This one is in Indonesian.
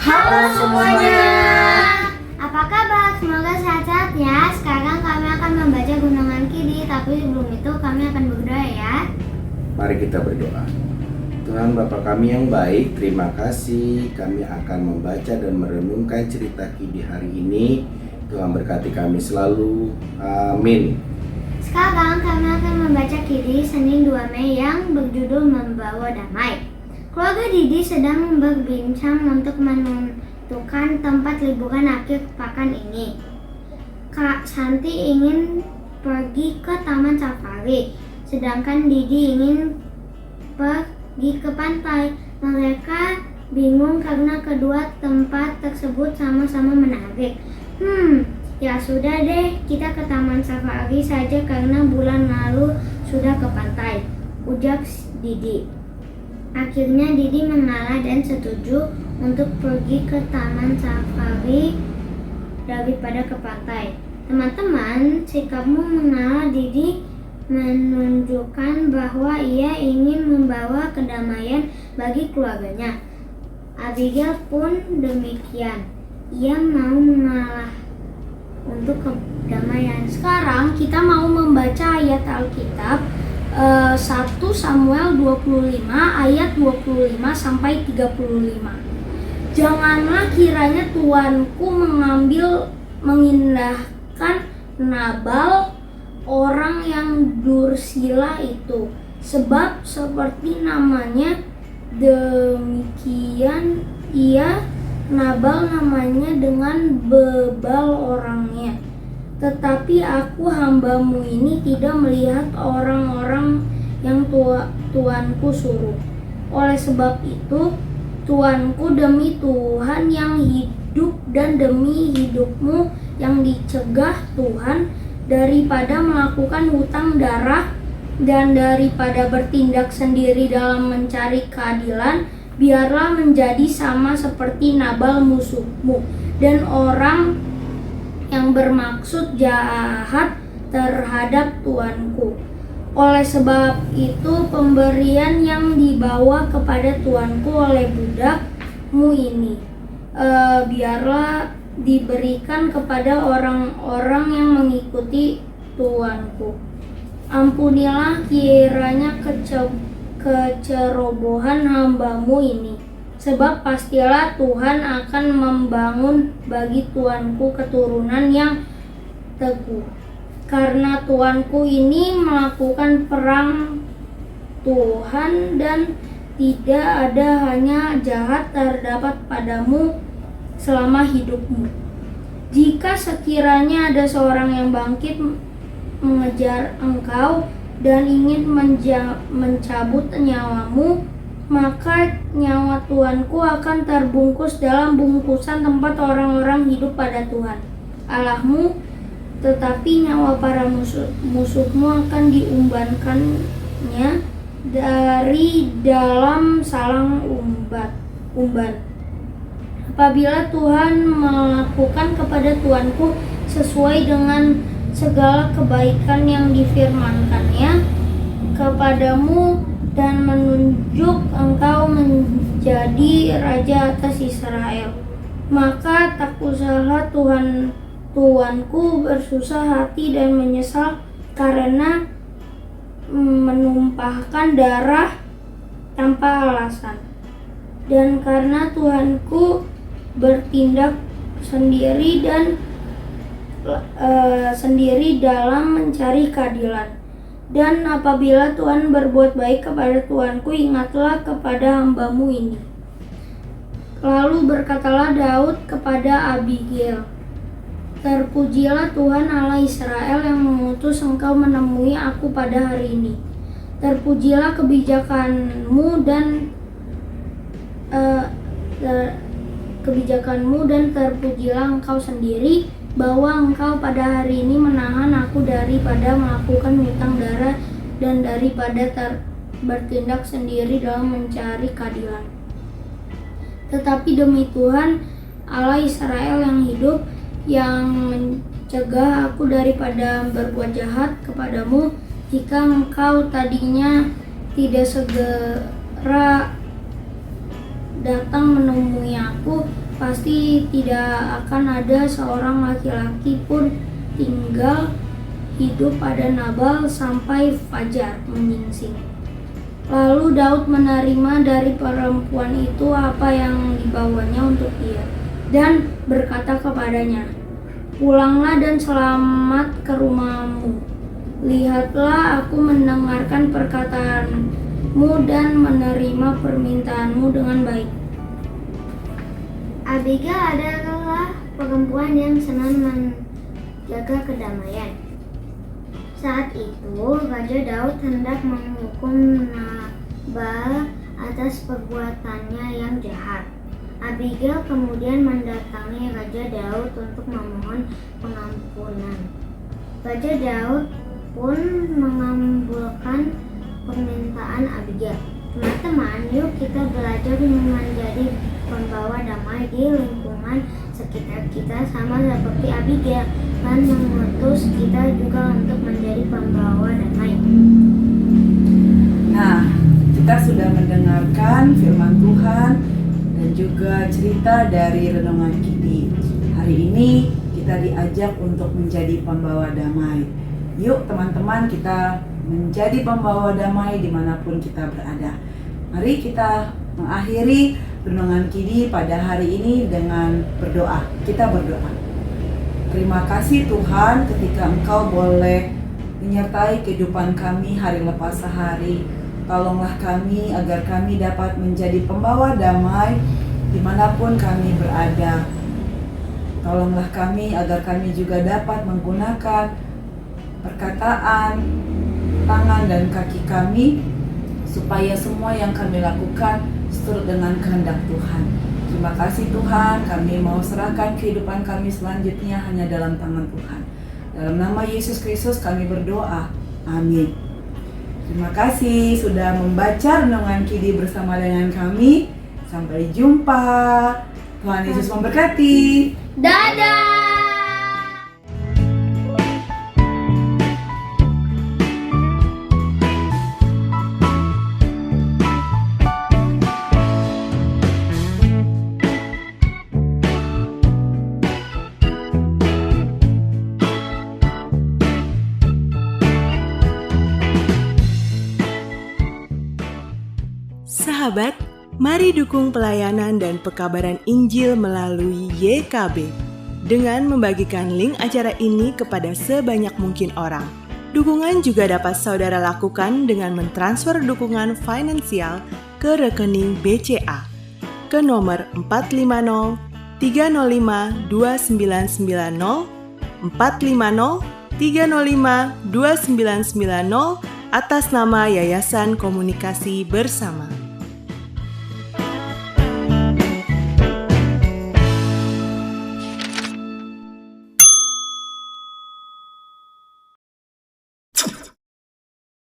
Halo semuanya. Apa kabar? Semoga sehat-sehat ya. Sekarang kami akan membaca Gunungan Kiddi, tapi sebelum itu kami akan berdoa ya. Mari kita berdoa. Tuhan Bapa kami yang baik, terima kasih kami akan membaca dan merenungkan cerita Kiddi hari ini. Tuhan berkati kami selalu. Amin. Sekarang kami akan membaca Kiddi Senin 2 Mei yang berjudul Membawa Damai. Keluarga Didi sedang berbincang untuk menentukan tempat liburan akhir pekan ini. Kak Santi ingin pergi ke taman safari, sedangkan Didi ingin pergi ke pantai. Mereka bingung karena kedua tempat tersebut sama-sama menarik. Ya sudah deh, kita ke taman safari saja karena bulan lalu sudah ke pantai, ujar Didi. Akhirnya Didi mengalah dan setuju untuk pergi ke taman safari daripada ke pantai. Teman-teman, sikapmu mengalah Didi menunjukkan bahwa ia ingin membawa kedamaian bagi keluarganya. Abigail pun demikian. Ia mau mengalah untuk kedamaian. Sekarang kita mau membaca ayat Alkitab 1 Samuel 25 ayat 25 sampai 35. Janganlah kiranya Tuanku mengindahkan Nabal, orang yang dursila itu, sebab seperti namanya demikian ia Nabal namanya dengan bebal orangnya. Tetapi aku hambamu ini tidak melihat orang-orang yang Tuanku suruh. Oleh sebab itu, Tuanku demi Tuhan yang hidup dan demi hidupmu yang dicegah Tuhan, daripada melakukan hutang darah dan daripada bertindak sendiri dalam mencari keadilan, biarlah menjadi sama seperti Nabal musuhmu dan orang yang bermaksud jahat terhadap Tuanku. Oleh sebab itu, pemberian yang dibawa kepada Tuanku oleh budakmu ini biarlah diberikan kepada orang-orang yang mengikuti Tuanku. Ampunilah kiranya kecerobohan hambamu ini, sebab pastilah Tuhan akan membangun bagi Tuanku keturunan yang teguh. Karena Tuanku ini melakukan perang Tuhan dan tidak ada hanya jahat terdapat padamu selama hidupmu. Jika sekiranya ada seorang yang bangkit mengejar engkau dan ingin mencabut nyawamu, maka nyawa Tuanku akan terbungkus dalam bungkusan tempat orang-orang hidup pada Tuhan Allahmu, tetapi nyawa para musuhmu akan diumbankannya dari dalam salang umban. Apabila Tuhan melakukan kepada Tuanku sesuai dengan segala kebaikan yang difirmankannya kepadamu dan menunjuk engkau menjadi raja atas Israel, maka tak usahlah Tuanku bersusah hati dan menyesal karena menumpahkan darah tanpa alasan, dan karena Tuanku bertindak sendiri dalam mencari keadilan. Dan apabila Tuhan berbuat baik kepada Tuanku, ingatlah kepada hambamu ini. Lalu berkatalah Daud kepada Abigail, terpujilah Tuhan Allah Israel yang mengutus engkau menemui aku pada hari ini. Terpujilah kebijakanmu dan terpujilah engkau sendiri, bahwa engkau pada hari ini menahan aku daripada melakukan hutang darah dan daripada bertindak sendiri dalam mencari keadilan. Tetapi demi Tuhan Allah Israel yang hidup, yang mencegah aku daripada berbuat jahat kepadamu, jika engkau tadinya tidak segera datang menemui aku, pasti tidak akan ada seorang laki-laki pun tinggal hidup pada Nabal sampai fajar menyingsing. Lalu Daud menerima dari perempuan itu apa yang dibawanya untuk dia, dan berkata kepadanya, "Pulanglah dan selamat ke rumahmu. Lihatlah, aku mendengarkan perkataanmu dan menerima permintaanmu dengan baik." Abigail adalah perempuan yang senang menjaga kedamaian. Saat itu, Raja Daud hendak menghukum Nabal atas perbuatannya yang jahat. Abigail kemudian mendatangi Raja Daud untuk memohon pengampunan. Raja Daud pun mengabulkan permintaan Abigail. Teman-teman, yuk kita belajar menjadi pembawa damai di lingkungan sekitar kita sama seperti Abigail, dan mengutus kita juga untuk menjadi pembawa damai. Nah, kita sudah mendengarkan firman Tuhan dan juga cerita dari Renungan Kidi. Hari ini kita diajak untuk menjadi pembawa damai. Yuk teman-teman, kita menjadi pembawa damai dimanapun kita berada. Mari kita mengakhiri Renungan Kidi pada hari ini dengan berdoa. Kita berdoa. Terima kasih Tuhan ketika Engkau boleh menyertai kehidupan kami hari lepas hari. Tolonglah kami agar kami dapat menjadi pembawa damai dimanapun kami berada. Tolonglah kami agar kami juga dapat menggunakan perkataan, tangan dan kaki kami supaya semua yang kami lakukan seturut dengan kehendak Tuhan. Terima kasih Tuhan, kami mau serahkan kehidupan kami selanjutnya hanya dalam tangan Tuhan. Dalam nama Yesus Kristus kami berdoa. Amin. Terima kasih sudah membaca Renungan Kidi bersama dengan kami. Sampai jumpa. Tuhan Yesus memberkati. Dadah! Sahabat, mari dukung pelayanan dan pekabaran Injil melalui YKB dengan membagikan link acara ini kepada sebanyak mungkin orang. Dukungan juga dapat saudara lakukan dengan mentransfer dukungan finansial ke rekening BCA ke nomor 450 305 2990 450 305 2990 atas nama Yayasan Komunikasi Bersama.